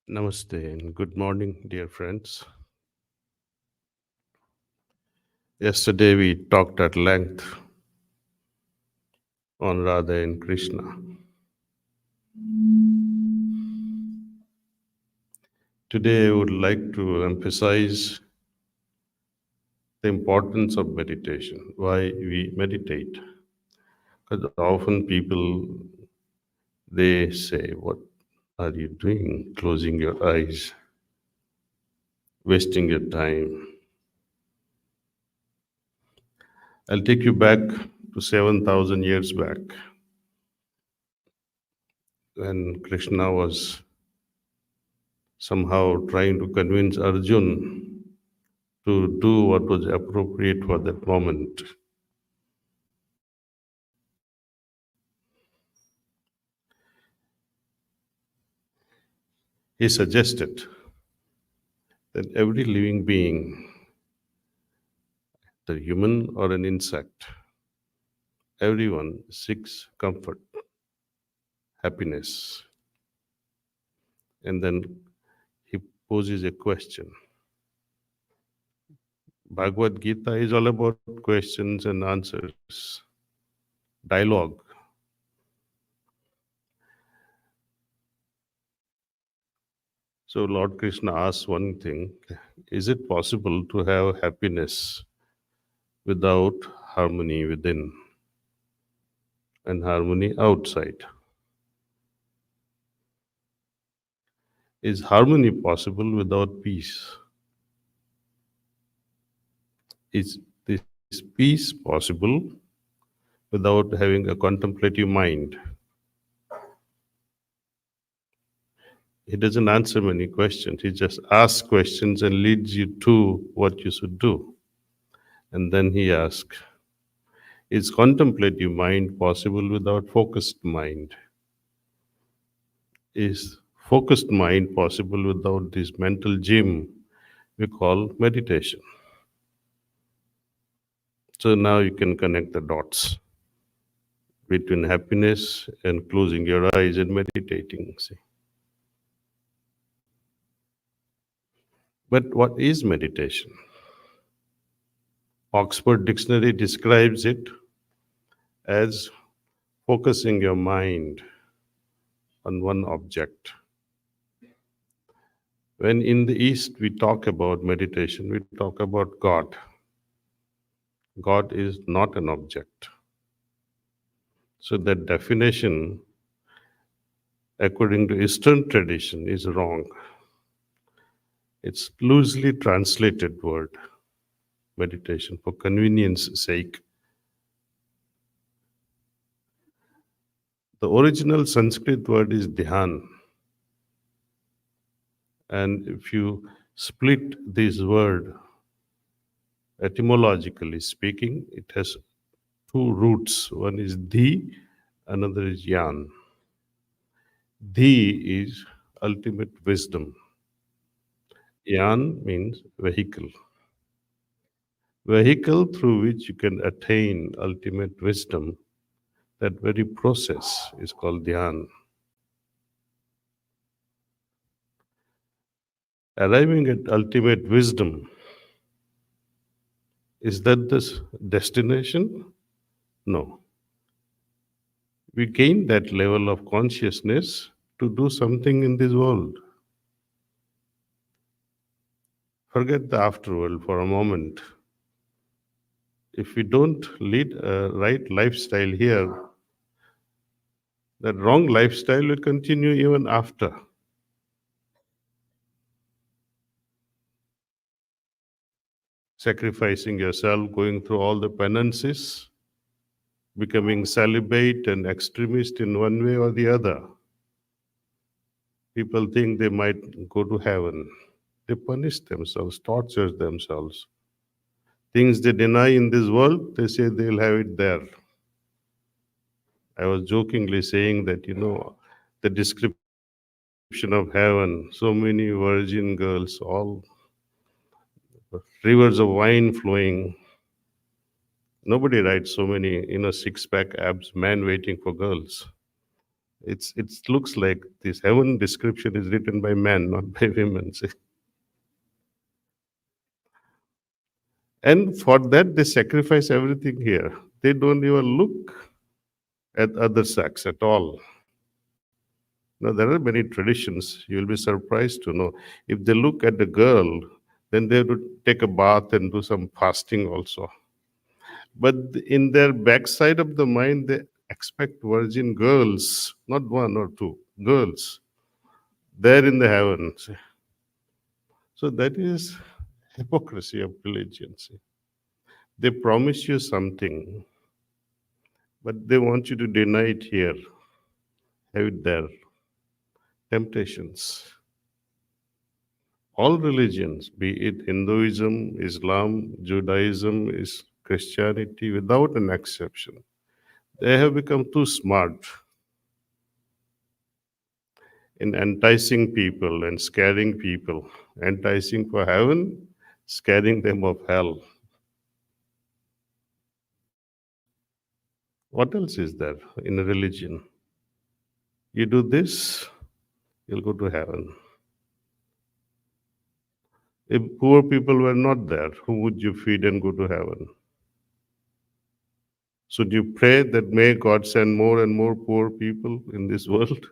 Namaste and good morning, dear friends. Yesterday we talked at length on Radha and Krishna. Today I would like to emphasize the importance of meditation, why we meditate. Because often people they say, "What are you doing? Closing your eyes, wasting your time." I'll take you back to 7,000 years back when Krishna was somehow trying to convince Arjun to do what was appropriate for that moment. He suggested that every living being, the human or an insect, everyone seeks comfort, happiness. And then he poses a question. Bhagavad Gita is all about questions and answers, dialogue. So Lord Krishna asks one thing: is it possible to have happiness without harmony within and harmony outside? Is harmony possible without peace? Is this peace possible without having a contemplative mind? He doesn't answer many questions. He just asks questions and leads you to what you should do. And then he asks, is contemplative mind possible without focused mind? Is focused mind possible without this mental gym we call meditation? So now you can connect the dots between happiness and closing your eyes and meditating. See? But what is meditation? Oxford Dictionary describes it as focusing your mind on one object. When in the East we talk about meditation, we talk about God. God is not an object. So that definition, according to Eastern tradition, is wrong. It's loosely translated word, meditation, for convenience sake. The original Sanskrit word is dhyan. And if you split this word, etymologically speaking, it has two roots. One is dhi, another is yan. Dhi is ultimate wisdom. Yan means vehicle. Vehicle through which you can attain ultimate wisdom. That very process is called dhyan. Arriving at ultimate wisdom, is that the destination? No. We gain that level of consciousness to do something in this world. Forget the afterworld for a moment. If we don't lead a right lifestyle here, that wrong lifestyle will continue even after. Sacrificing yourself, going through all the penances, becoming celibate and extremist in one way or the other. People think they might go to heaven. They punish themselves, torture themselves. Things they deny in this world, they say they'll have it there. I was jokingly saying that, the description of heaven, so many virgin girls, all rivers of wine flowing. Nobody writes so many, six-pack abs, men waiting for girls. It looks like this heaven description is written by men, not by women. See? And for that, they sacrifice everything here. They don't even look at other sex at all. Now, there are many traditions. You will be surprised to know. If they look at the girl, then they would take a bath and do some fasting also. But in their backside of the mind, they expect virgin girls, not one or two, girls, there in the heavens. So that is hypocrisy of religion. See. They promise you something, but they want you to deny it here, have it there. Temptations. All religions, be it Hinduism, Islam, Judaism, is Christianity, without an exception, they have become too smart in enticing people and scaring people, enticing for heaven, scaring them of hell. What else is there in a religion? You do this, you'll go to heaven. If poor people were not there, who would you feed and go to heaven? Should you pray that may God send more and more poor people in this world?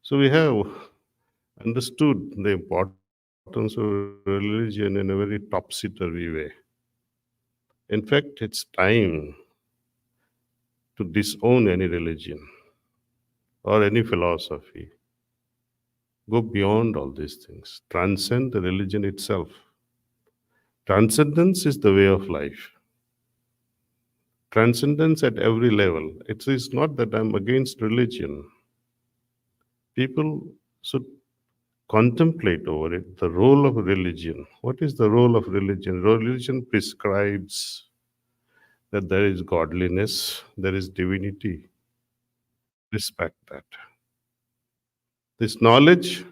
So we have understood the importance of religion in a very topsy-turvy way. In fact, it's time to disown any religion or any philosophy. Go beyond all these things. Transcend the religion itself. Transcendence is the way of life. Transcendence at every level. It is not that I'm against religion. People should contemplate over it, the role of religion. What is the role of religion? Religion prescribes that there is godliness, there is divinity. Respect that. This knowledge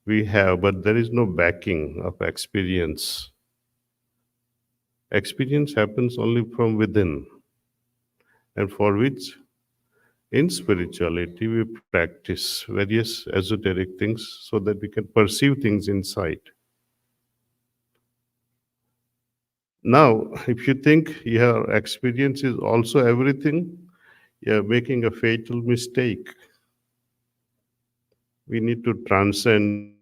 we have, but there is no backing of experience. Experience happens only from within, and for which in spirituality we practice various esoteric things so that we can perceive things inside. Now, if you think your experience is also everything, you're making a fatal mistake. We need to transcend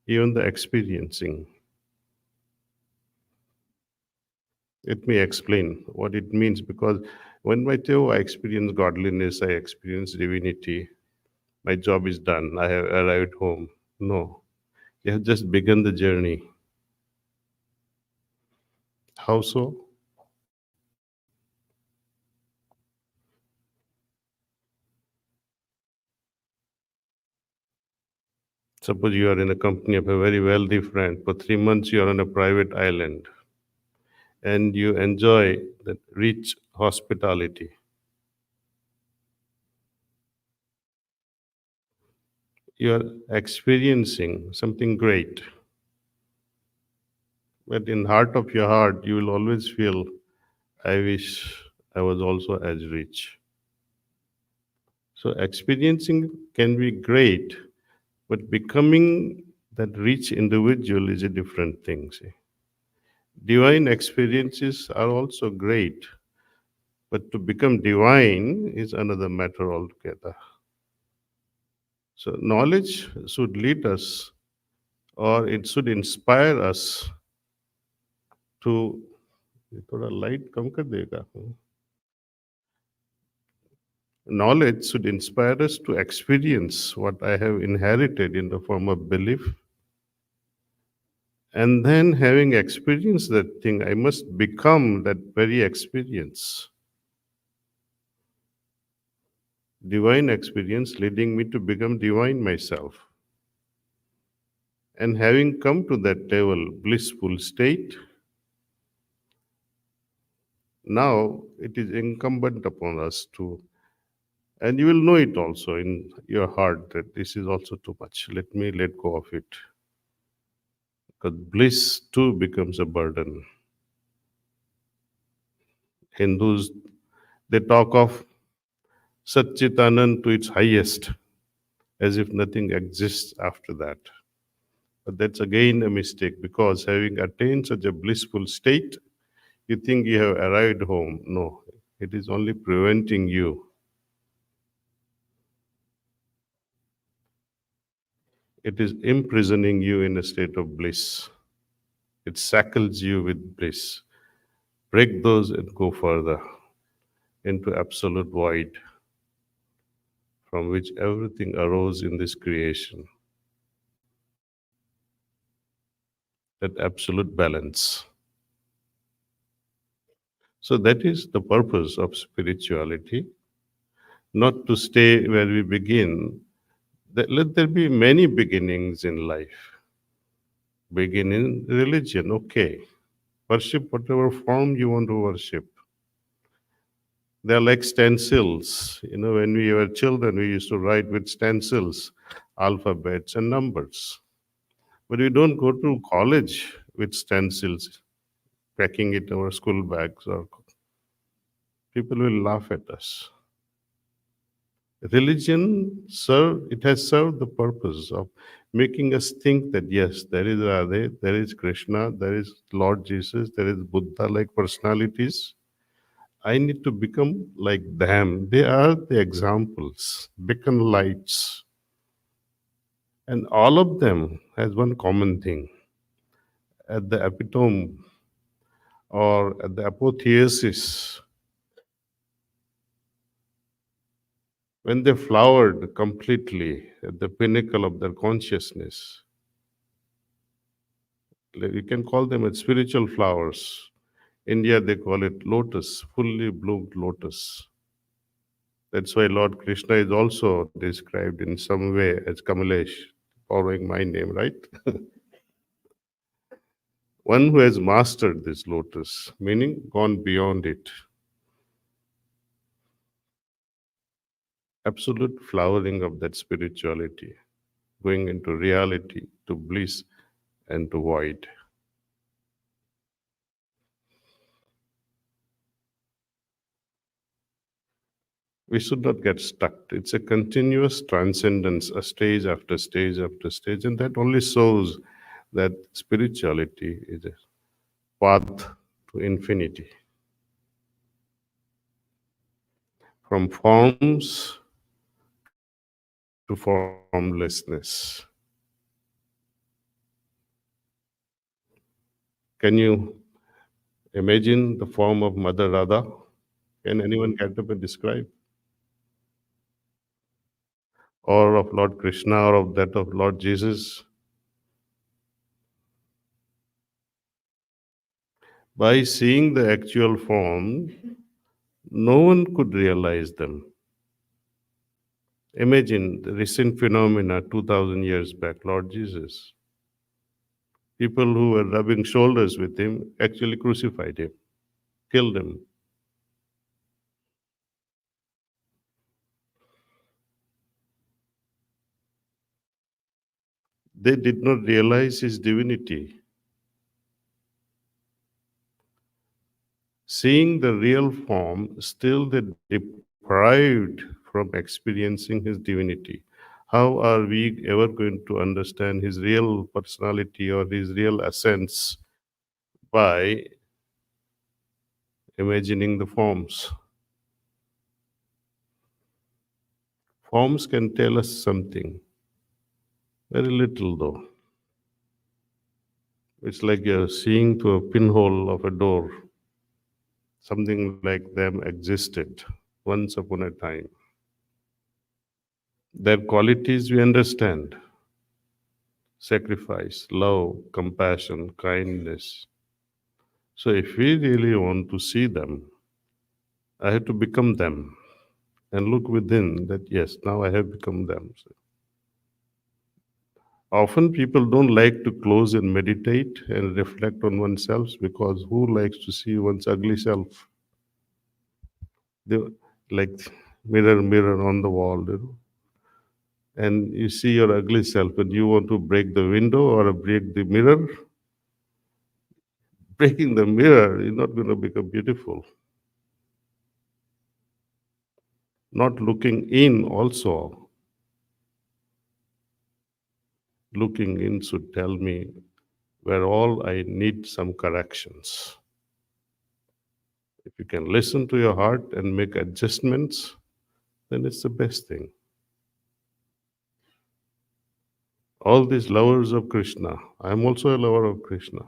even the experiencing. Let me explain what it means, because when I tell I experience godliness, I experience divinity, my job is done, I have arrived home. No, you have just begun the journey. How so? Suppose you are in a company of a very wealthy friend. For 3 months, you are on a private island and you enjoy that rich hospitality. You are experiencing something great. But in heart of your heart, you will always feel, I wish I was also as rich. So experiencing can be great, but becoming that rich individual is a different thing. See. Divine experiences are also great, but to become divine is another matter altogether. So knowledge should lead us, or it should inspire us to, ये थोड़ा light कम कर देगा. Knowledge should inspire us to experience what I have inherited in the form of belief. And then, having experienced that thing, I must become that very experience. Divine experience leading me to become divine myself. And having come to that level, blissful state, now it is incumbent upon us to, and you will know it also in your heart that this is also too much. Let me let go of it. Because bliss too becomes a burden. Hindus, they talk of Satchitanand to its highest, as if nothing exists after that. But that's again a mistake because having attained such a blissful state, you think you have arrived home. No, it is only preventing you. It is imprisoning you in a state of bliss. It shackles you with bliss. Break those and go further into absolute void from which everything arose in this creation. That absolute balance. So, that is the purpose of spirituality, not to stay where we begin. Let there be many beginnings in life. Begin in religion, okay. Worship whatever form you want to worship. They're like stencils. When we were children, we used to write with stencils, alphabets and numbers. But we don't go to college with stencils, packing it in our school bags, or people will laugh at us. Religion it has served the purpose of making us think that yes, there is Radhe, there is Krishna, there is Lord Jesus, there is Buddha like personalities. I need to become like them. They are the examples, beacon lights. And all of them has one common thing. At the epitome or at the apotheosis, when they flowered completely at the pinnacle of their consciousness, you can call them as spiritual flowers. India, they call it lotus, fully bloomed lotus. That's why Lord Krishna is also described in some way as Kamalesh, borrowing my name, right? One who has mastered this lotus, meaning gone beyond it. Absolute flowering of that spirituality, going into reality, to bliss and to void. We should not get stuck. It's a continuous transcendence, a stage after stage after stage, and that only shows that spirituality is a path to infinity. From forms to formlessness. Can you imagine the form of Mother Radha? Can anyone get up and describe? Or of Lord Krishna, or of that of Lord Jesus? By seeing the actual form, no one could realize them. Imagine the recent phenomena 2000 years back, Lord Jesus. People who were rubbing shoulders with him actually crucified him, killed him. They did not realize his divinity. Seeing the real form, still they deprived from experiencing his divinity. How are we ever going to understand his real personality or his real essence by imagining the forms? Forms can tell us something, very little though. It's like you're seeing through a pinhole of a door. Something like them existed once upon a time. Their qualities we understand: sacrifice, love, compassion, kindness. So, if we really want to see them, I have to become them and look within that, yes, now I have become them. So often people don't like to close and meditate and reflect on oneself because who likes to see one's ugly self? They like mirror, mirror on the wall, and you see your ugly self and you want to break the window or break the mirror. Breaking the mirror is not going to become beautiful. Not looking in also. Looking in should tell me where all I need some corrections. If you can listen to your heart and make adjustments, then it's the best thing. All these lovers of Krishna, I am also a lover of Krishna.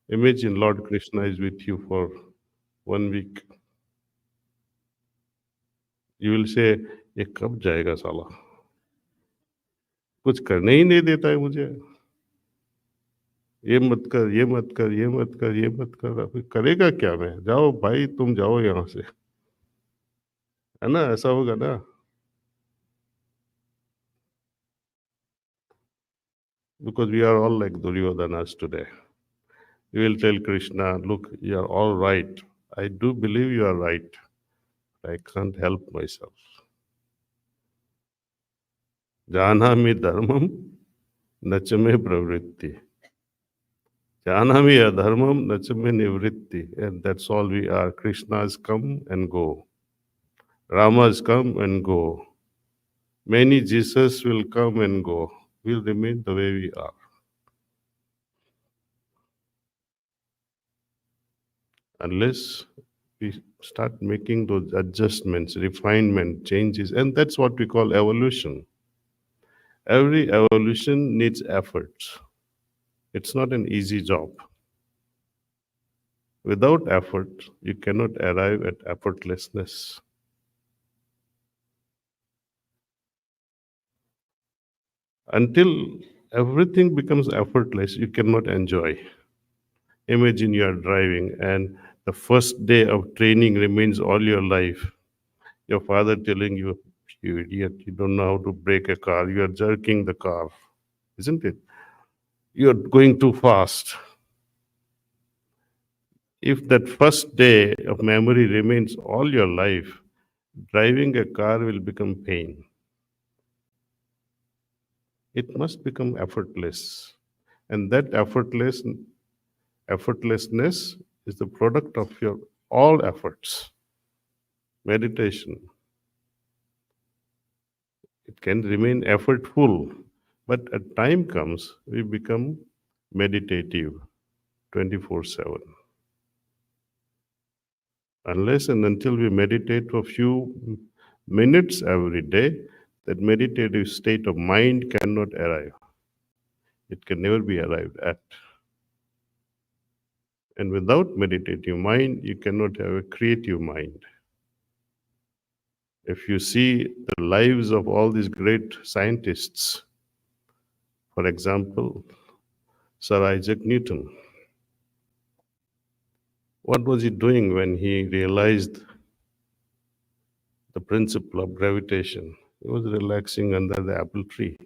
Imagine Lord Krishna is with you for 1 week. You will say, ये कब जाएगा साला? कुछ करने ही नहीं देता है मुझे. ये मत कर, ये मत कर, ये मत कर, ये मत कर. अभी करेगा क्या मैं? जाओ भाई, तुम जाओ यहाँ से. है ना? ऐसा होगा ना? Because we are all like Duryodanas today. You will tell Krishna, look, you are all right. I do believe you are right. I can't help myself. Janami dharmam nachame pravritti. Janami adharmam nachame nivritti. And that's all we are. Krishna's come and go. Rama's come and go. Many Jesus will come and go. We'll remain the way we are. Unless we start making those adjustments, refinement, changes, and that's what we call evolution. Every evolution needs efforts. It's not an easy job. Without effort, you cannot arrive at effortlessness. Until everything becomes effortless, you cannot enjoy. Imagine you are driving and the first day of training remains all your life. Your father telling you, you idiot, you don't know how to brake a car, you are jerking the car, isn't it? You're going too fast. If that first day of memory remains all your life, driving a car will become pain. It must become effortless. And that effortlessness is the product of your all efforts. Meditation. It can remain effortful, but a time comes we become meditative 24/7. Unless and until we meditate for a few minutes every day, that meditative state of mind cannot arrive. It can never be arrived at. And without meditative mind, you cannot have a creative mind. If you see the lives of all these great scientists, for example, Sir Isaac Newton, what was he doing when he realized the principle of gravitation? He was relaxing under the apple tree.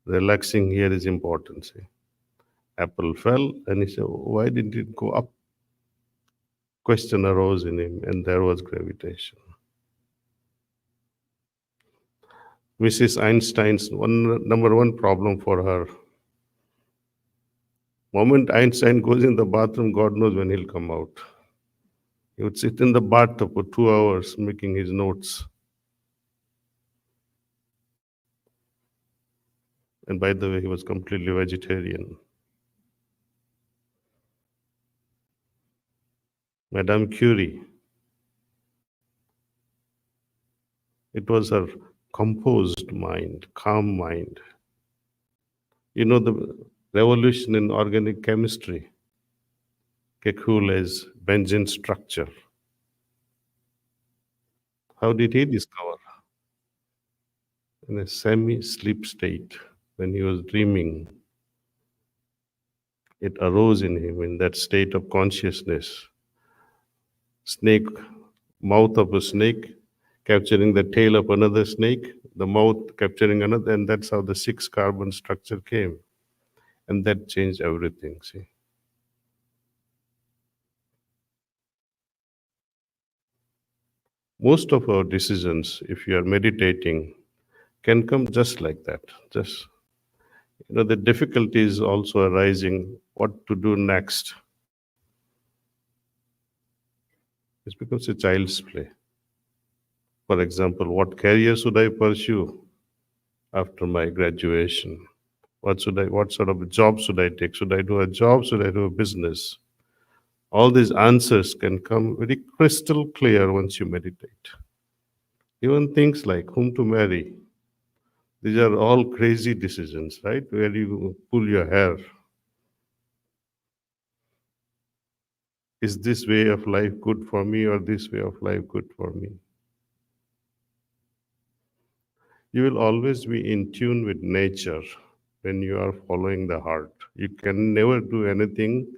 Relaxing here is important. See. Apple fell, and he said, why didn't it go up? Question arose in him, and there was gravitation. Mrs. Einstein's number one problem for her. Moment Einstein goes in the bathroom, God knows when he'll come out. He would sit in the bathtub for 2 hours making his notes. And by the way, he was completely vegetarian. Madame Curie, it was her composed mind, calm mind. You know the revolution in organic chemistry, Kekule's benzene structure. How did he discover? In a semi-sleep state, when he was dreaming, it arose in him in that state of consciousness. Snake, mouth of a snake, capturing the tail of another snake, the mouth capturing another, and that's how the 6-carbon structure came. And that changed everything, see. Most of our decisions, if you are meditating, can come just like that. Just, the difficulty is also arising what to do next. It becomes a child's play. For example, what career should I pursue after my graduation? What sort of a job should I take? Should I do a job? Should I do a business? All these answers can come very crystal clear once you meditate. Even things like whom to marry, these are all crazy decisions, right? Where you pull your hair. Is this way of life good for me or this way of life good for me? You will always be in tune with nature when you are following the heart. You can never do anything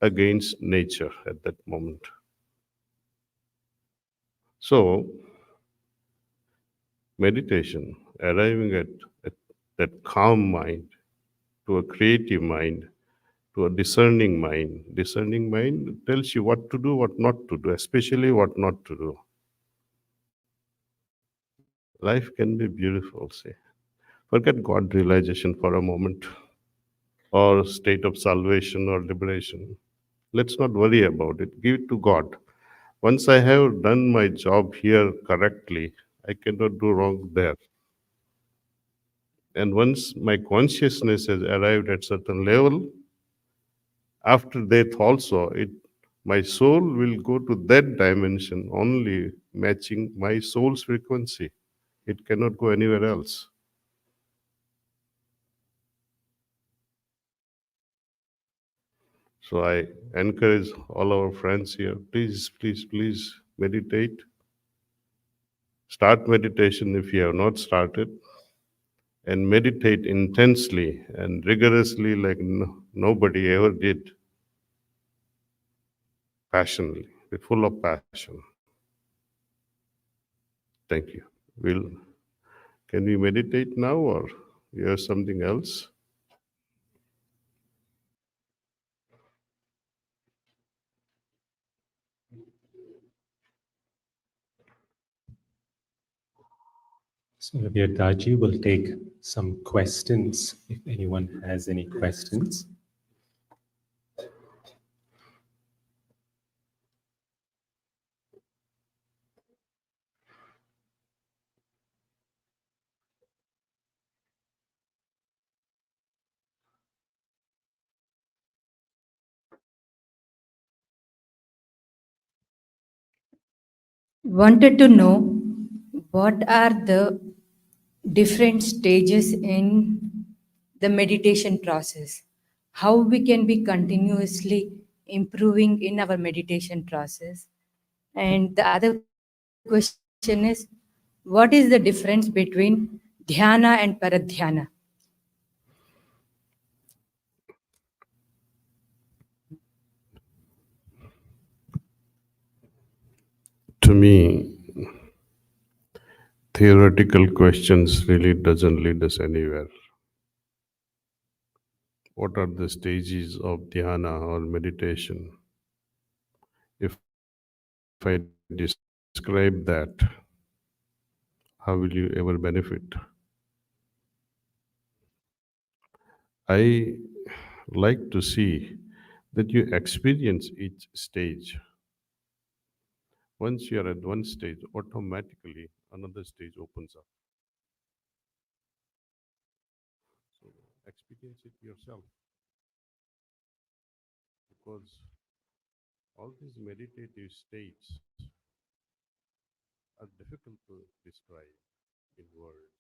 against nature at that moment. So, meditation, arriving at that calm mind, to a creative mind, to a discerning mind. Discerning mind tells you what to do, what not to do, especially what not to do. Life can be beautiful, say. Forget God realization for a moment, or state of salvation or liberation. Let's not worry about it. Give it to God. Once I have done my job here correctly, I cannot do wrong there. And once my consciousness has arrived at certain level, after death also, my soul will go to that dimension only matching my soul's frequency. It cannot go anywhere else. So I encourage all our friends here, please, please, please meditate. Start meditation if you have not started, and meditate intensely and rigorously like nobody ever did, passionately, with full of passion. Thank you. Will Can we meditate now or you have something else? So, dear Daaji, will take some questions if anyone has any questions. Wanted to know what are the different stages in the meditation process, how we can be continuously improving in our meditation process. And the other question is, what is the difference between dhyana and paradhyana? To me, theoretical questions really doesn't lead us anywhere. What are the stages of dhyana or meditation? If I describe that, how will you ever benefit? I like to see that you experience each stage. Once you are at one stage, automatically another stage opens up. So experience it yourself, because all these meditative states are difficult to describe in words.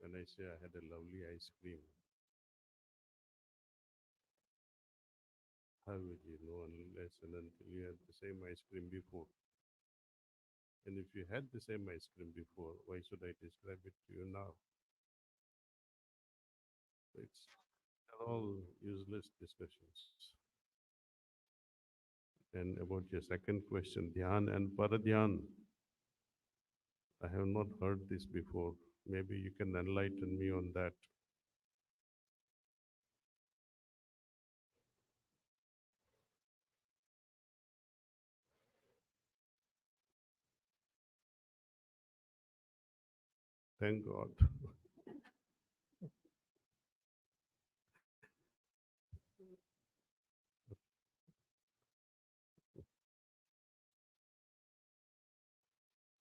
When I say I had a lovely ice cream, how will you know unless and until you had the same ice cream before? And if you had the same ice cream before, why should I describe it to you now? It's all useless discussions. And about your second question, dhyan and paradhyan, I have not heard this before. Maybe you can enlighten me on that. Thank God.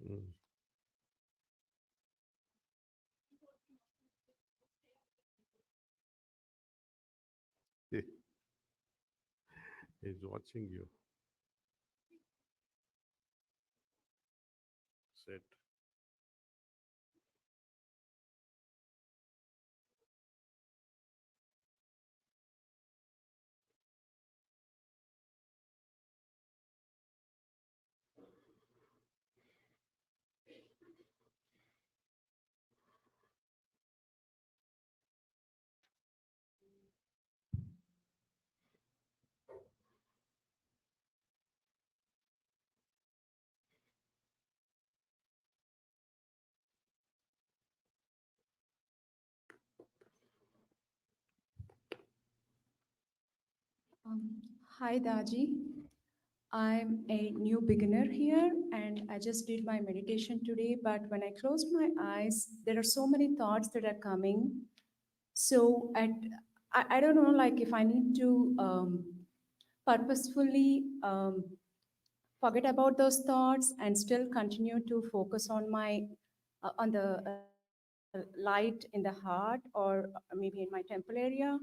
Mm. He's watching you. Sit. Um, Hi, Daaji. I'm a new beginner here and I just did my meditation today. But when I close my eyes, there are so many thoughts that are coming. So I don't know, like if I need to purposefully forget about those thoughts and still continue to focus on my on the light in the heart or maybe in my temple area,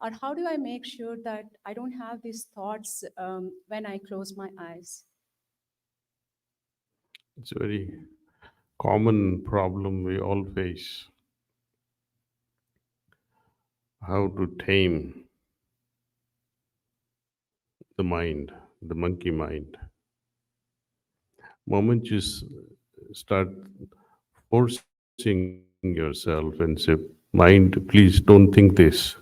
or how do I make sure that I don't have these thoughts when I close my eyes? It's a very common problem we all face. How to tame the mind, the monkey mind. Moment you start forcing yourself and say, mind, please don't think this.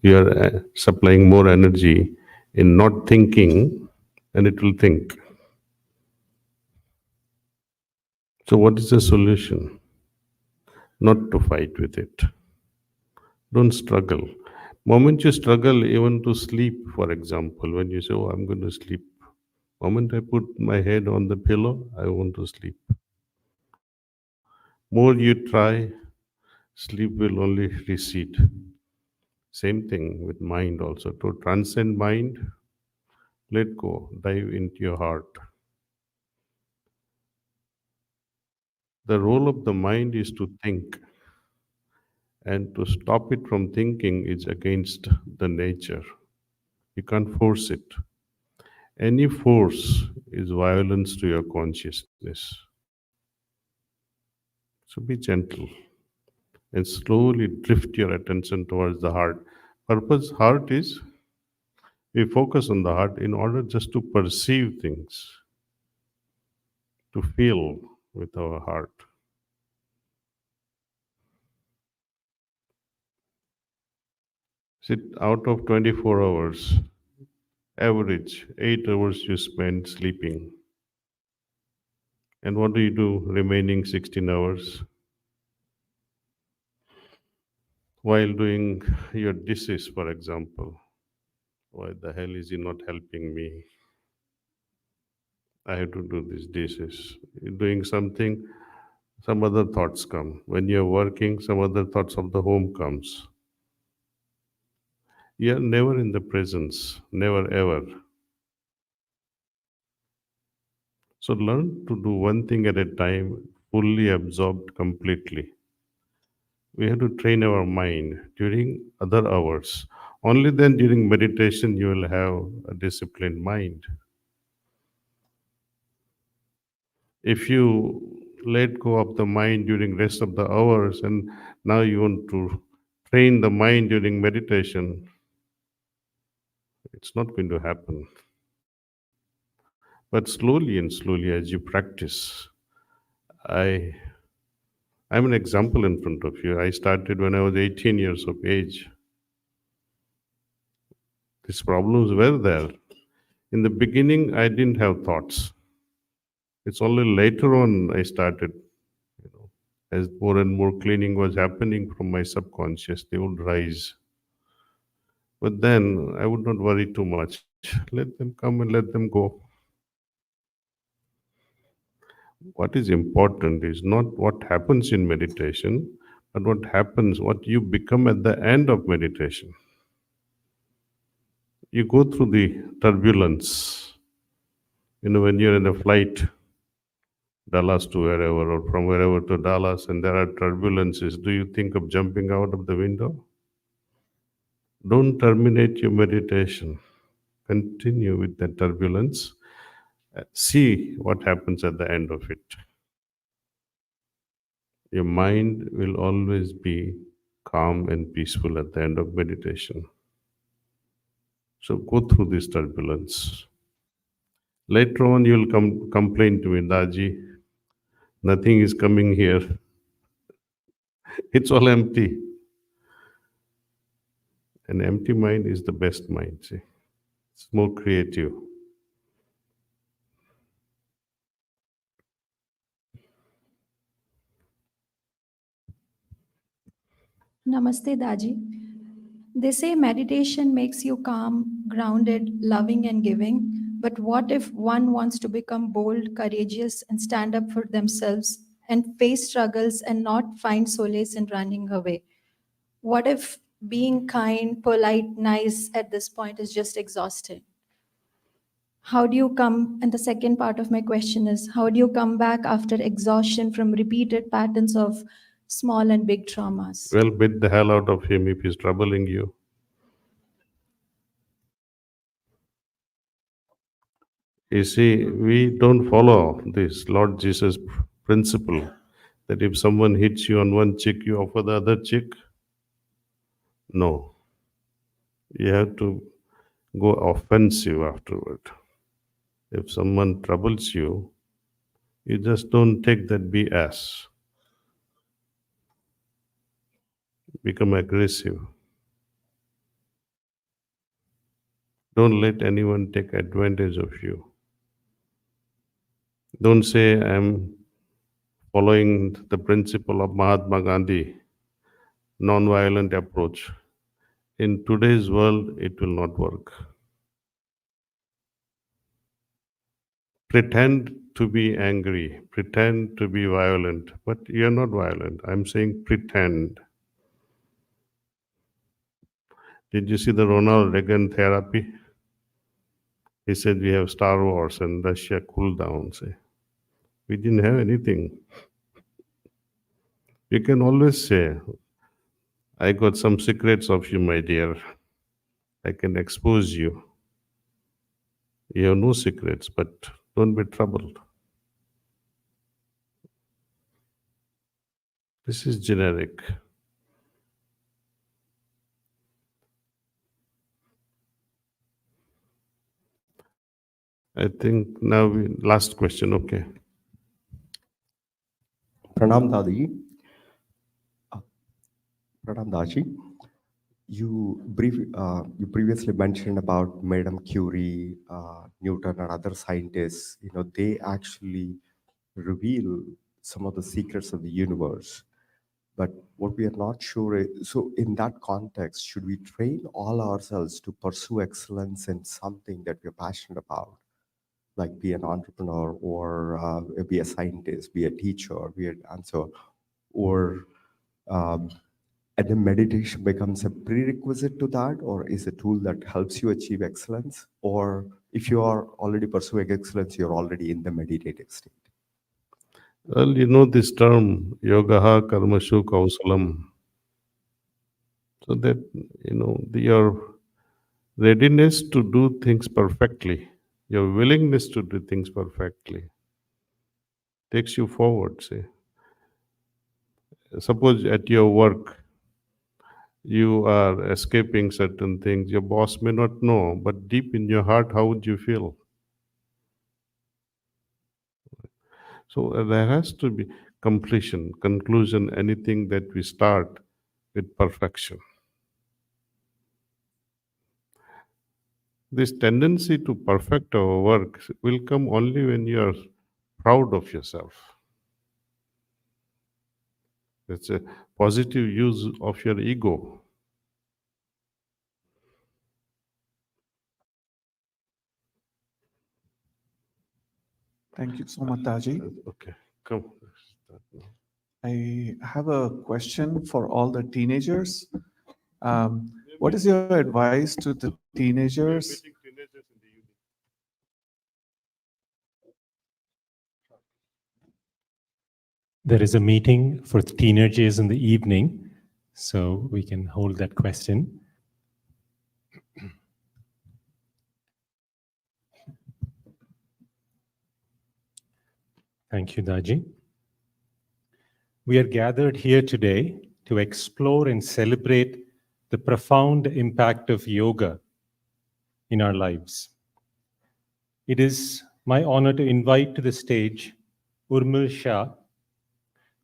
You are supplying more energy in not thinking, and it will think. So, what is the solution? Not to fight with it. Don't struggle. Moment you struggle even to sleep, for example, when you say, "Oh, I'm going to sleep," moment I put my head on the pillow, I want to sleep. More you try, sleep will only recede. Same thing with mind also. To transcend mind, let go, dive into your heart. The role of the mind is to think, and to stop it from thinking is against the nature. You can't force it. Any force is violence to your consciousness. So be gentle and slowly drift your attention towards the heart. Purpose heart is we focus on the heart in order just to perceive things, to feel with our heart. Sit out of 24 hours, average 8 hours you spend sleeping. And what do you do remaining 16 hours? While doing your dishes, for example. Why the hell is he not helping me? I have to do these dishes. Doing something, some other thoughts come. When you're working, some other thoughts of the home comes. You're never in the presence, never ever. So learn to do one thing at a time, fully absorbed completely. We have to train our mind during other hours. Only then during meditation you will have a disciplined mind. If you let go of the mind during rest of the hours and now you want to train the mind during meditation, it's not going to happen. But slowly and slowly as you practice, I I'm an example in front of you. I started when I was 18 years of age. These problems were there. In the beginning, I didn't have thoughts. It's only later on I started, you know, as more and more cleaning was happening from my subconscious, they would rise. But then I would not worry too much. Let them come and let them go. What is important is not what happens in meditation, but what happens, what you become at the end of meditation. You go through the turbulence. When you're in a flight, Dallas to wherever, or from wherever to Dallas, and there are turbulences, do you think of jumping out of the window? Don't terminate your meditation. Continue with the turbulence. See what happens at the end of it. Your mind will always be calm and peaceful at the end of meditation. So go through this turbulence. Later on, you'll complain to me, Daaji, nothing is coming here. It's all empty. An empty mind is the best mind, see. It's more creative. Namaste, Daji. They say meditation makes you calm, grounded, loving, and giving. But what if one wants to become bold, courageous, and stand up for themselves and face struggles and not find solace in running away? What if being kind, polite, nice at this point is just exhausting? How do you come? And the second part of my question is, how do you come back after exhaustion from repeated patterns of small and big traumas? Well, beat the hell out of him if he's troubling you. You see, we don't follow this Lord Jesus principle that if someone hits you on one cheek, you offer the other cheek. No. You have to go offensive afterward. If someone troubles you, you just don't take that BS. Become aggressive. Don't let anyone take advantage of you. Don't say, I'm following the principle of Mahatma Gandhi, non-violent approach. In today's world, it will not work. Pretend to be angry, pretend to be violent, but you're not violent. I'm saying pretend. Did you see the Ronald Reagan therapy? He said we have Star Wars and Russia cool down. Say, we didn't have anything. You can always say, I got some secrets of you, my dear. I can expose you. You have no secrets, but don't be troubled. This is generic. I think now last question, okay. Pranam Dadi. Pranam Daji. You previously mentioned about Madame Curie, Newton, and other scientists. You know, they actually reveal some of the secrets of the universe. But what we are not sure is, so in that context, should we train all ourselves to pursue excellence in something that we're passionate about, like be an entrepreneur or be a scientist, be a teacher, be an dancer, or and then meditation becomes a prerequisite to that, or is a tool that helps you achieve excellence? Or if you are already pursuing excellence, you're already in the meditative state. Well, you know this term, yogaha karmashu kausalam. So that, your readiness to do things perfectly, your willingness to do things perfectly takes you forward, say. Suppose at your work, you are escaping certain things. Your boss may not know, but deep in your heart, how would you feel? So there has to be completion, conclusion, anything that we start with perfection. This tendency to perfect our work will come only when you are proud of yourself. It's a positive use of your ego. Thank you so much, Daaji. Okay, come. I have a question for all the teenagers. What is your advice to the teenagers? There is a meeting for teenagers in the evening, so we can hold that question. Thank you, Daaji. We are gathered here today to explore and celebrate the profound impact of yoga in our lives. It is my honor to invite to the stage Urmil Shah,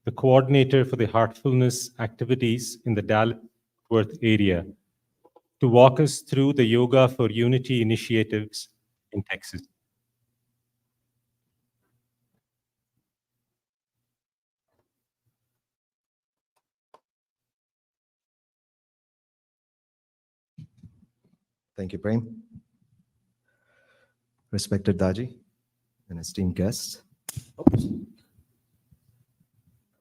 the coordinator for the Heartfulness activities in the Dallas-Fort Worth area, to walk us through the Yoga for Unity initiatives in Texas. Thank you, Prem. Respected Daaji and esteemed guests. Oops. That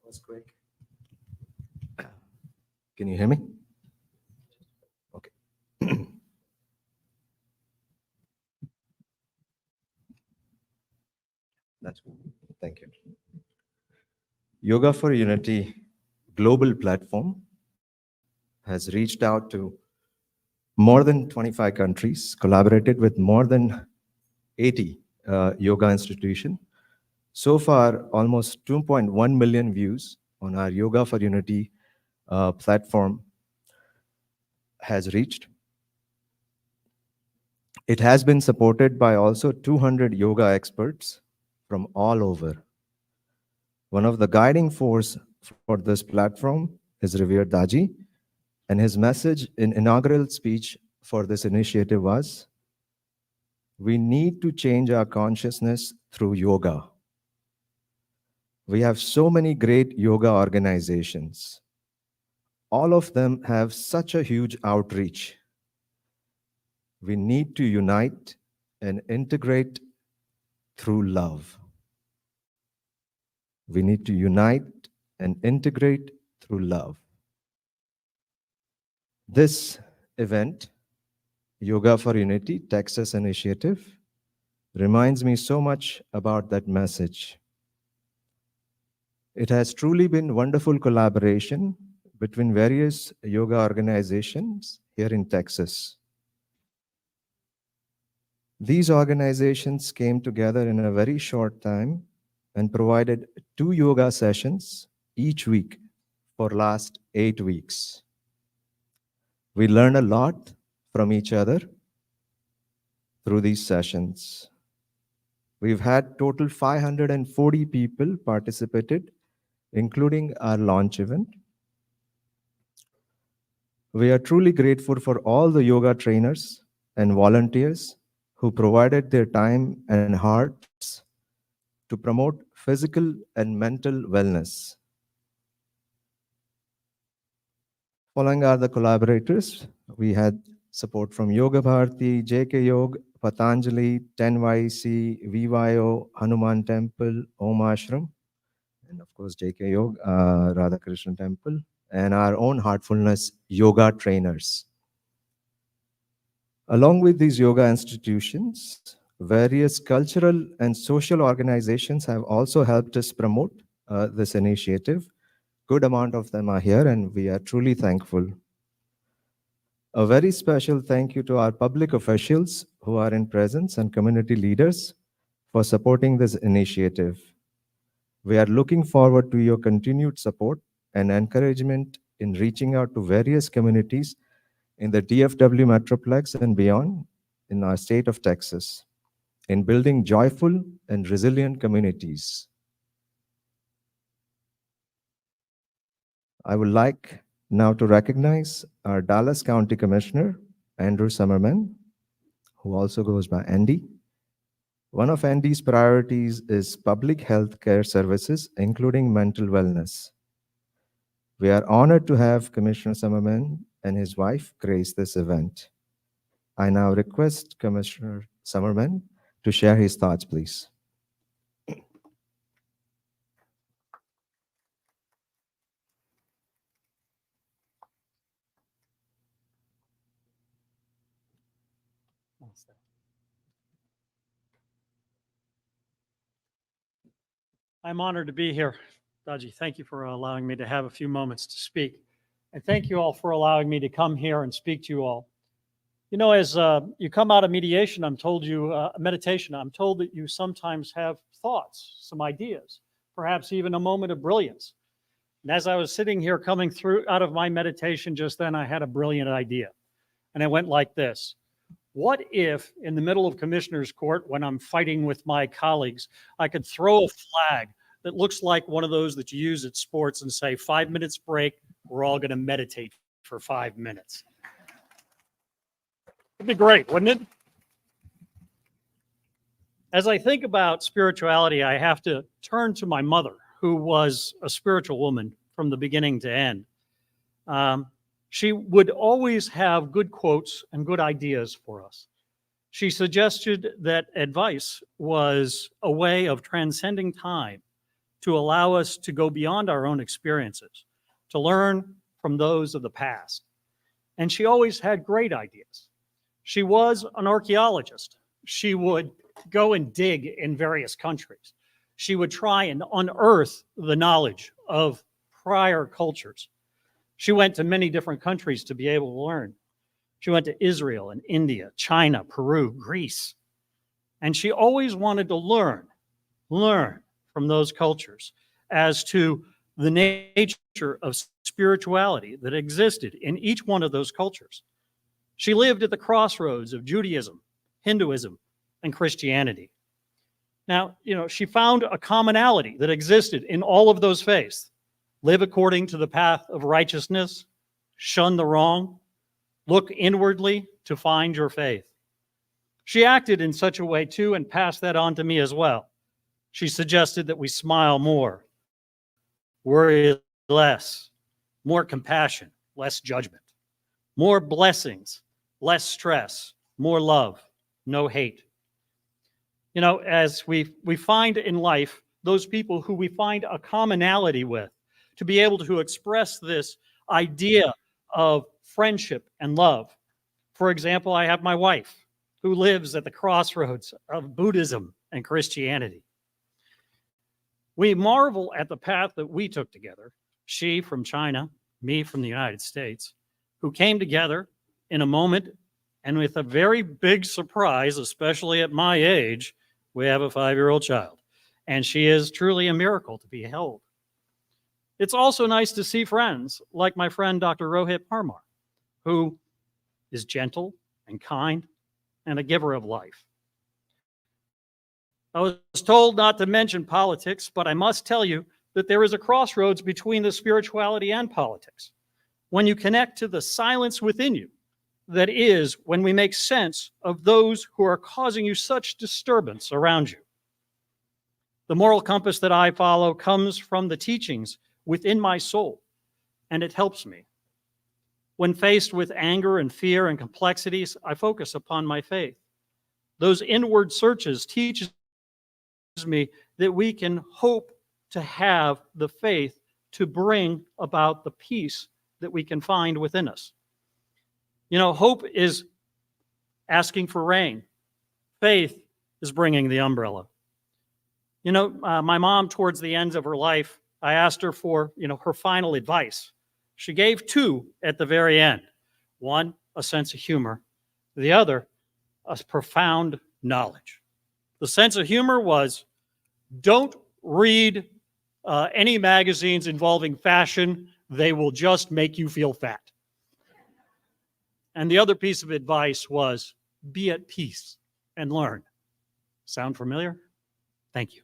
was quick. Can you hear me? Okay. That's good. Thank you. Yoga for Unity global platform has reached out to more than 25 countries, collaborated with more than 80 yoga institutions. So far, almost 2.1 million views on our Yoga for Unity platform has reached. It has been supported by also 200 yoga experts from all over. One of the guiding force for this platform is revered Daaji, and his message in inaugural speech for this initiative was, we need to change our consciousness through yoga. We have so many great yoga organizations. All of them have such a huge outreach. We need to unite and integrate through love. We need to unite and integrate through love. This event, Yoga for Unity Texas Initiative, reminds me so much about that message. It has truly been wonderful collaboration between various yoga organizations here in Texas. These organizations came together in a very short time and provided 2 yoga sessions each week for last 8 weeks. We learned a lot from each other through these sessions. We've had total 540 people participated, including our launch event. We are truly grateful for all the yoga trainers and volunteers who provided their time and hearts to promote physical and mental wellness. Following are the collaborators. We had support from Yoga Bharati, JK Yoga, Patanjali, 10YC, VYO, Hanuman Temple, Om Ashram, and of course JK Yoga, Radhakrishna Temple, and our own Heartfulness yoga trainers. Along with these yoga institutions, various cultural and social organizations have also helped us promote this initiative. Good amount of them are here, and we are truly thankful. A very special thank you to our public officials who are in presence and community leaders for supporting this initiative. We are looking forward to your continued support and encouragement in reaching out to various communities in the DFW Metroplex and beyond in our state of Texas, in building joyful and resilient communities. I would like now to recognize our Dallas County Commissioner, Andrew Summerman, who also goes by Andy. One of Andy's priorities is public health care services, including mental wellness. We are honored to have Commissioner Summerman and his wife grace this event. I now request Commissioner Summerman to share his thoughts, please. I'm honored to be here. Daaji, thank you for allowing me to have a few moments to speak. And thank you all for allowing me to come here and speak to you all. You know, as you come out of meditation, meditation, I'm told that you sometimes have thoughts, some ideas, perhaps even a moment of brilliance. And as I was sitting here coming through out of my meditation just then, I had a brilliant idea. And it went like this. What if in the middle of commissioner's court, when I'm fighting with my colleagues, I could throw a flag that looks like one of those that you use at sports and say, 5 minutes break, we're all going to meditate for 5 minutes. It'd be great, wouldn't it? As I think about spirituality, I have to turn to my mother, who was a spiritual woman from the beginning to end. She would always have good quotes and good ideas for us. She suggested that advice was a way of transcending time to allow us to go beyond our own experiences, to learn from those of the past. And she always had great ideas. She was an archaeologist. She would go and dig in various countries. She would try and unearth the knowledge of prior cultures. She went to many different countries to be able to learn. She went to Israel and India, China, Peru, Greece. And she always wanted to learn from those cultures as to the nature of spirituality that existed in each one of those cultures. She lived at the crossroads of Judaism, Hinduism, and Christianity. Now, she found a commonality that existed in all of those faiths. Live according to the path of righteousness, shun the wrong, look inwardly to find your faith. She acted in such a way too and passed that on to me as well. She suggested that we smile more, worry less, more compassion, less judgment, more blessings, less stress, more love, no hate. As we find in life, those people who we find a commonality with, to be able to express this idea of friendship and love. For example, I have my wife who lives at the crossroads of Buddhism and Christianity. We marvel at the path that we took together, she from China, me from the United States, who came together in a moment and with a very big surprise, especially at my age, we have a 5-year-old child. And she is truly a miracle to behold. It's also nice to see friends like my friend Dr. Rohit Parmar, who is gentle and kind and a giver of life. I was told not to mention politics, but I must tell you that there is a crossroads between the spirituality and politics. When you connect to the silence within you, that is when we make sense of those who are causing you such disturbance around you. The moral compass that I follow comes from the teachings within my soul, and it helps me. When faced with anger and fear and complexities, I focus upon my faith. Those inward searches teaches me that we can hope to have the faith to bring about the peace that we can find within us. Hope is asking for rain. Faith is bringing the umbrella. My mom, towards the end of her life, I asked her for, her final advice. She gave 2 at the very end. One, a sense of humor. The other, a profound knowledge. The sense of humor was, don't read any magazines involving fashion. They will just make you feel fat. And the other piece of advice was, be at peace and learn. Sound familiar? Thank you.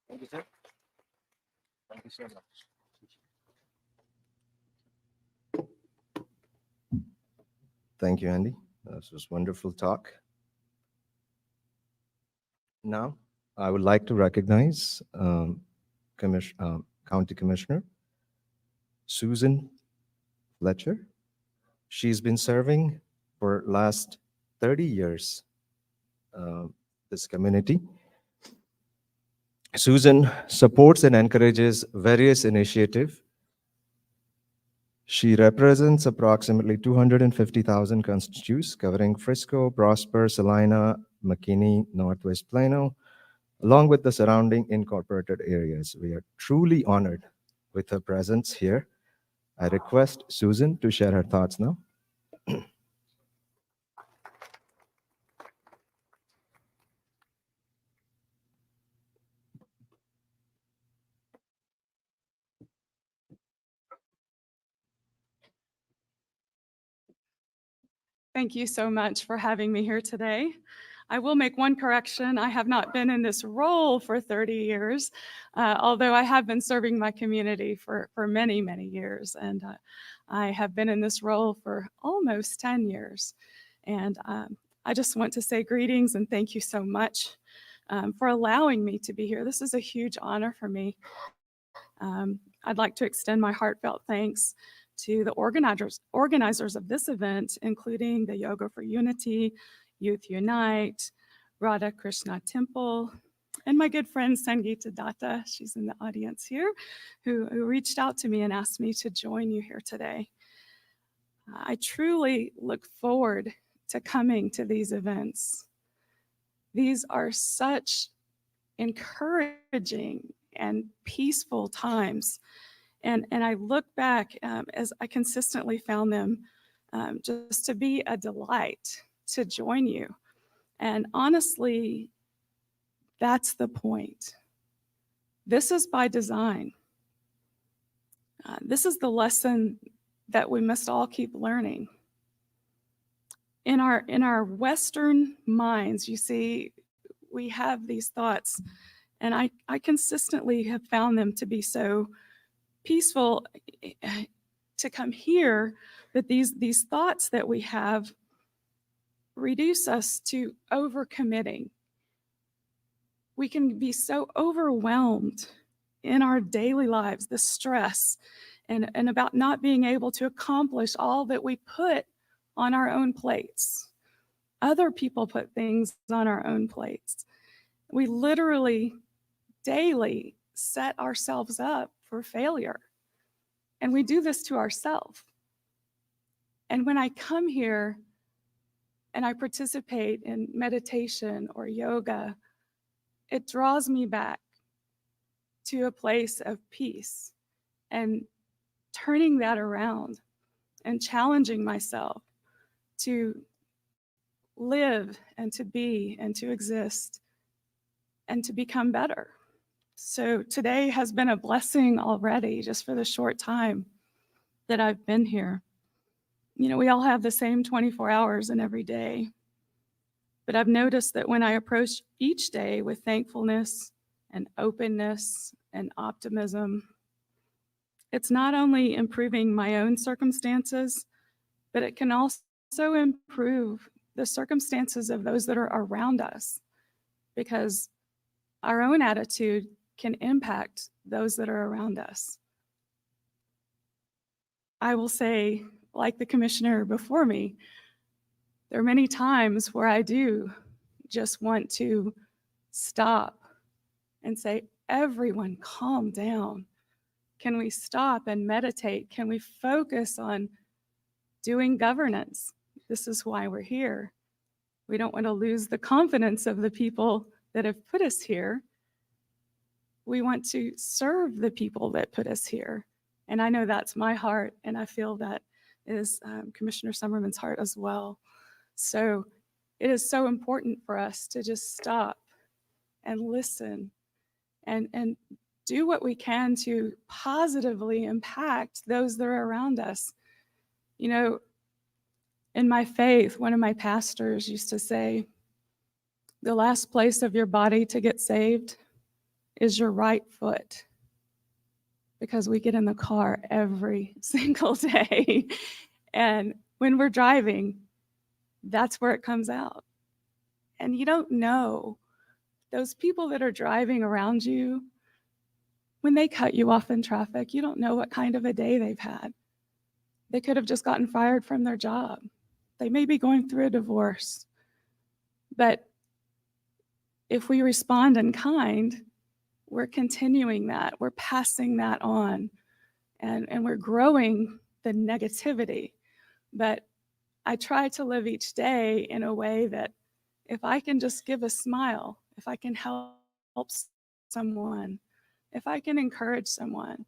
Thank you, sir. Thank you so much. Thank you, Andy. This was wonderful talk. Now, I would like to recognize County Commissioner Susan Fletcher. She's been serving for last 30 years this community. Susan supports and encourages various initiatives. She represents approximately 250,000 constituents covering Frisco, Prosper, Salina, McKinney, Northwest Plano, along with the surrounding incorporated areas. We are truly honored with her presence here. I request Susan to share her thoughts now. Thank you so much for having me here today. I will make one correction. I have not been in this role for 30 years, although I have been serving my community for many, many years. And I have been in this role for almost 10 years. And I just want to say greetings and thank you so much for allowing me to be here. This is a huge honor for me. I'd like to extend my heartfelt thanks to the organizers of this event, including the Yoga for Unity, Youth Unite, Radhakrishna Temple, and my good friend Sangeeta Datta, she's in the audience here, who reached out to me and asked me to join you here today. I truly look forward to coming to these events. These are such encouraging and peaceful times. And I look back as I consistently found them just to be a delight to join you. And honestly, that's the point. This is by design. This is the lesson that we must all keep learning. In our Western minds, you see, we have these thoughts, and I consistently have found them to be so peaceful to come here, that these thoughts that we have reduce us to overcommitting. We can be so overwhelmed in our daily lives, the stress, and about not being able to accomplish all that we put on our own plates. Other people put things on our own plates. We literally daily set ourselves up for failure. And we do this to ourselves. And when I come here and I participate in meditation or yoga, it draws me back to a place of peace and turning that around and challenging myself to live and to be and to exist and to become better. So today has been a blessing already, just for the short time that I've been here. You know, we all have the same 24 hours in every day. But I've noticed that when I approach each day with thankfulness and openness and optimism, it's not only improving my own circumstances, but it can also improve the circumstances of those that are around us, because our own attitude can impact those that are around us. I will say, like the commissioner before me, there are many times where I do just want to stop and say, everyone calm down. Can we stop and meditate? Can we focus on doing governance? This is why we're here. We don't want to lose the confidence of the people that have put us here. We want to serve the people that put us here. And I know that's my heart, and I feel that is Commissioner Summerman's heart as well. So it is so important for us to just stop and listen and do what we can to positively impact those that are around us. You know, in my faith, one of my pastors used to say, the last place of your body to get saved is your right foot, because we get in the car every single day. And when we're driving, that's where it comes out. And you don't know, those people that are driving around you, when they cut you off in traffic, you don't know what kind of a day they've had. They could have just gotten fired from their job. They may be going through a divorce. But if we respond in kind, we're continuing that, we're passing that on, and we're growing the negativity. But I try to live each day in a way that if I can just give a smile, if I can help someone, if I can encourage someone,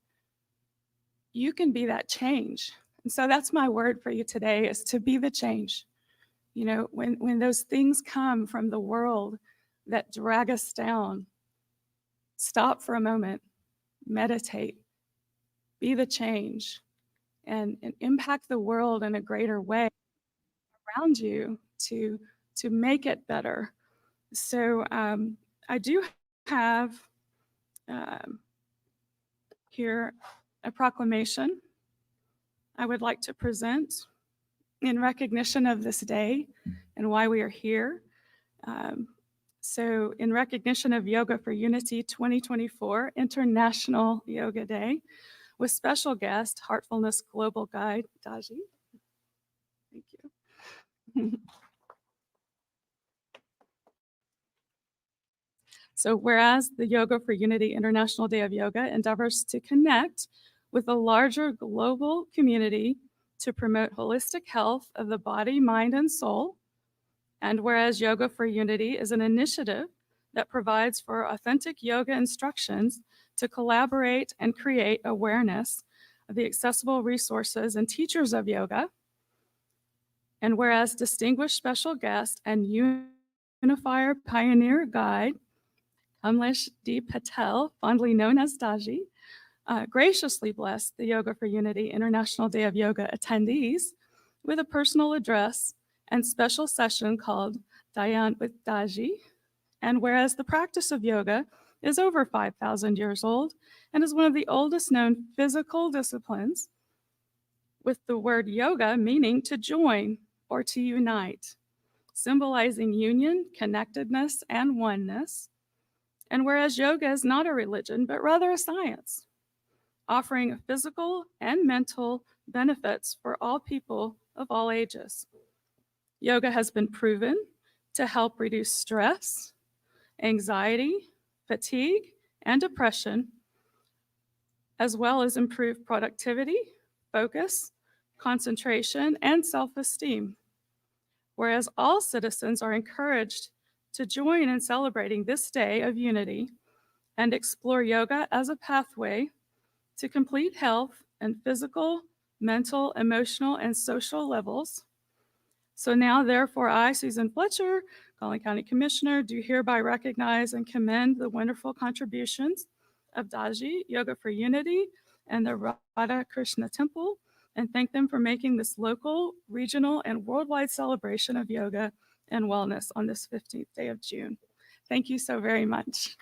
you can be that change. And so that's my word for you today, is to be the change. You know, when those things come from the world that drag us down, stop for a moment, meditate, be the change, and impact the world in a greater way around you to make it better. So I do have here a proclamation I would like to present in recognition of this day and why we are here. So in recognition of Yoga for Unity 2024 International Yoga Day, with special guest, Heartfulness Global Guide, Daaji. Thank you. So whereas the Yoga for Unity International Day of Yoga endeavors to connect with a larger global community to promote holistic health of the body, mind, and soul, and whereas Yoga for Unity is an initiative that provides for authentic yoga instructions to collaborate and create awareness of the accessible resources and teachers of yoga, and whereas distinguished special guest and unifier pioneer guide, Kamlesh D. Patel, fondly known as Daaji, graciously blessed the Yoga for Unity International Day of Yoga attendees with a personal address and special session called Dhyan with Daaji. And whereas the practice of yoga is over 5,000 years old and is one of the oldest known physical disciplines, with the word yoga meaning to join or to unite, symbolizing union, connectedness, and oneness. And whereas yoga is not a religion, but rather a science, offering physical and mental benefits for all people of all ages. Yoga has been proven to help reduce stress, anxiety, fatigue, and depression, as well as improve productivity, focus, concentration, and self-esteem. Whereas all citizens are encouraged to join in celebrating this day of unity and explore yoga as a pathway to complete health and physical, mental, emotional, and social levels. So now, therefore, I, Susan Fletcher, Collin County Commissioner, do hereby recognize and commend the wonderful contributions of Daaji, Yoga for Unity, and the Radhakrishna Temple, and thank them for making this local, regional, and worldwide celebration of yoga and wellness on this 15th day of June. Thank you so very much.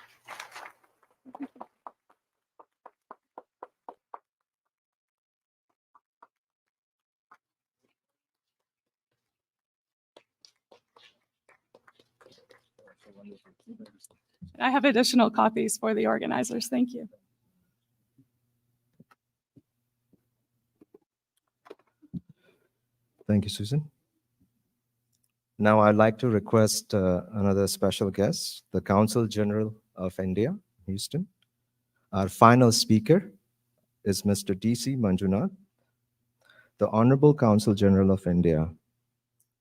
I have additional copies for the organizers. Thank you. Thank you, Susan. Now I'd like to request another special guest, the Consul General of India, Houston. Our final speaker is Mr. D.C. Manjunath, the Honorable Consul General of India.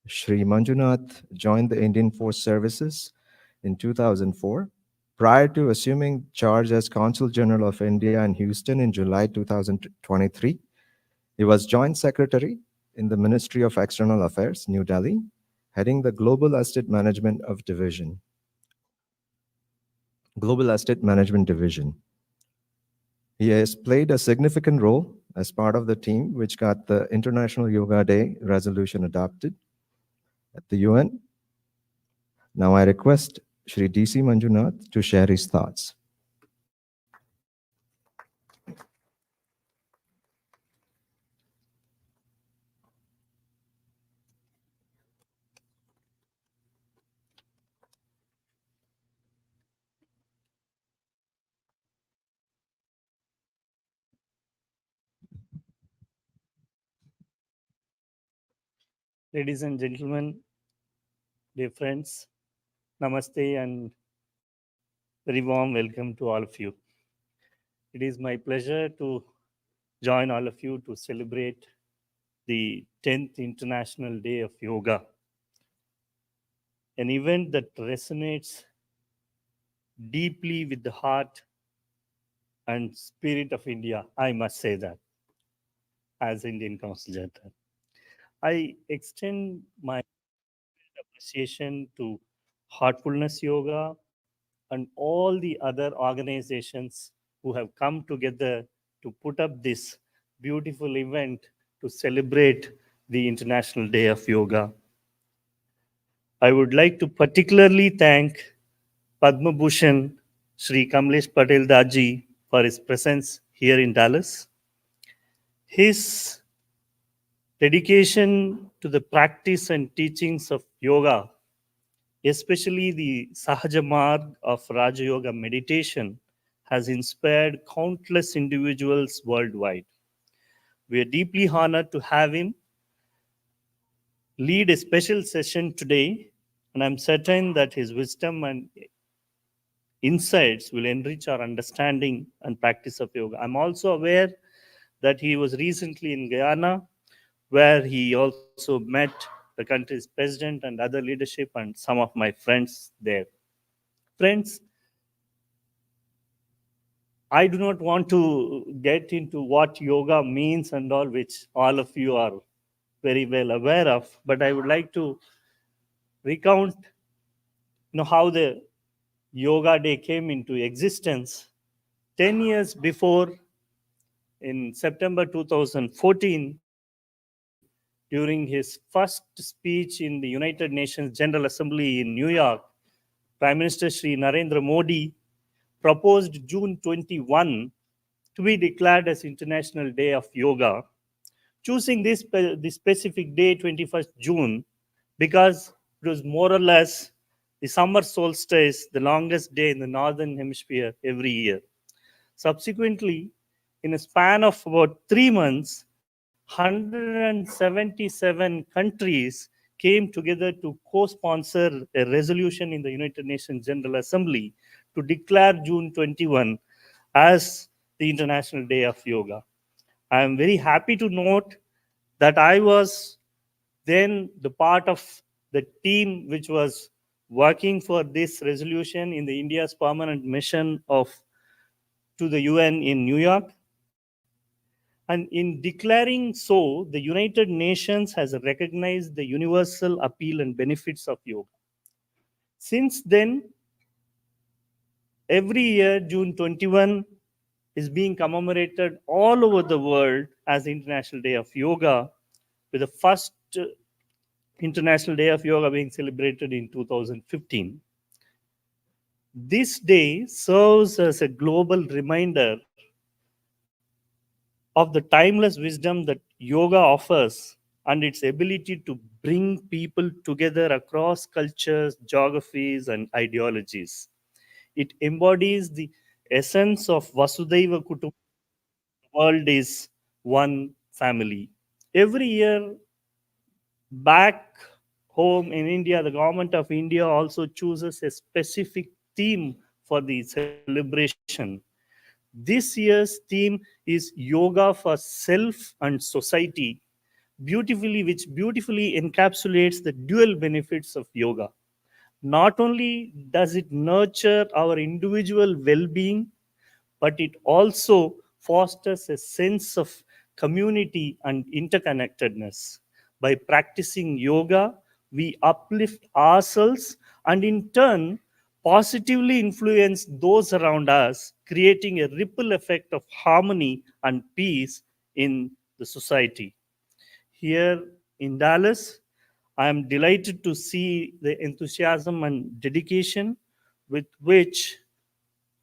Shri Manjunath joined the Indian Force Services in 2004. Prior to assuming charge as Consul General of India in Houston in July 2023, he was Joint Secretary in the Ministry of External Affairs, New Delhi, heading the Global Asset Management Division. He has played a significant role as part of the team which got the International Yoga Day resolution adopted at the UN. Now I request Shri D.C. Manjunath to share his thoughts. Ladies and gentlemen, dear friends, namaste and very warm welcome to all of you. It is my pleasure to join all of you to celebrate the 10th International Day of Yoga, an event that resonates deeply with the heart and spirit of India. I must say that as Indian Council General. I extend my appreciation to Heartfulness Yoga and all the other organizations who have come together to put up this beautiful event to celebrate the International Day of Yoga. I would like to particularly thank Padma Bhushan Sri Kamlesh Patel Daaji for his presence here in Dallas. His dedication to the practice and teachings of yoga, especially the Sahaja Marg of Raja Yoga meditation, has inspired countless individuals worldwide. We are deeply honored to have him lead a special session today, and I'm certain that his wisdom and insights will enrich our understanding and practice of yoga. I'm also aware that he was recently in Guyana, where he also met the country's president and other leadership and some of my friends there. Friends, I do not want to get into what yoga means and all, which all of you are very well aware of, but I would like to recount how the Yoga Day came into existence. 10 years before, in September 2014, during his first speech in the United Nations General Assembly in New York, Prime Minister Sri Narendra Modi proposed June 21 to be declared as International Day of Yoga, choosing this specific day, 21st June, because it was more or less the summer solstice, the longest day in the northern hemisphere every year. Subsequently, in a span of about 3 months, 177 countries came together to co-sponsor a resolution in the United Nations General Assembly to declare June 21 as the International Day of Yoga. I am very happy to note that I was then the part of the team which was working for this resolution in the India's permanent mission to the UN in New York. And in declaring so, the United Nations has recognized the universal appeal and benefits of yoga. Since then, every year, June 21 is being commemorated all over the world as the International Day of Yoga, with the first International Day of Yoga being celebrated in 2015. This day serves as a global reminder of the timeless wisdom that yoga offers and its ability to bring people together across cultures, geographies, and ideologies. It embodies the essence of Vasudhaiva Kutumbakam. The world is one family. Every year, back home in India, the government of India also chooses a specific theme for the celebration. This year's theme is Yoga for Self and Society, which beautifully encapsulates the dual benefits of yoga. Not only does it nurture our individual well-being, but it also fosters a sense of community and interconnectedness. By practicing yoga, we uplift ourselves and in turn positively influence those around us, creating a ripple effect of harmony and peace in the society. Here in Dallas, I am delighted to see the enthusiasm and dedication with which,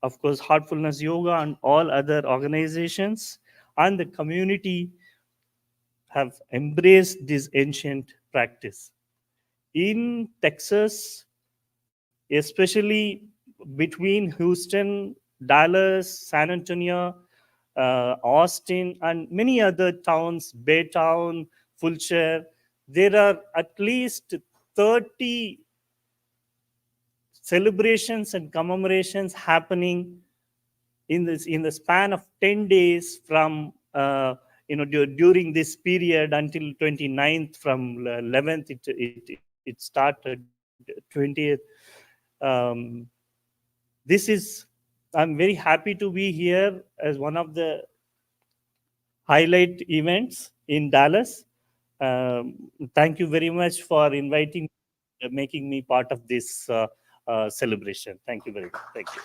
of course, Heartfulness Yoga and all other organizations and the community have embraced this ancient practice. In Texas, especially between Houston, Dallas, San Antonio, Austin, and many other towns, Baytown, Fulshire, there are at least 30 celebrations and commemorations happening in the span of 10 days from during this period until 29th. From 11th it started, 20th I'm very happy to be here as one of the highlight events in Dallas. Thank you very much for inviting, making me part of this celebration. Thank you very much. Thank you.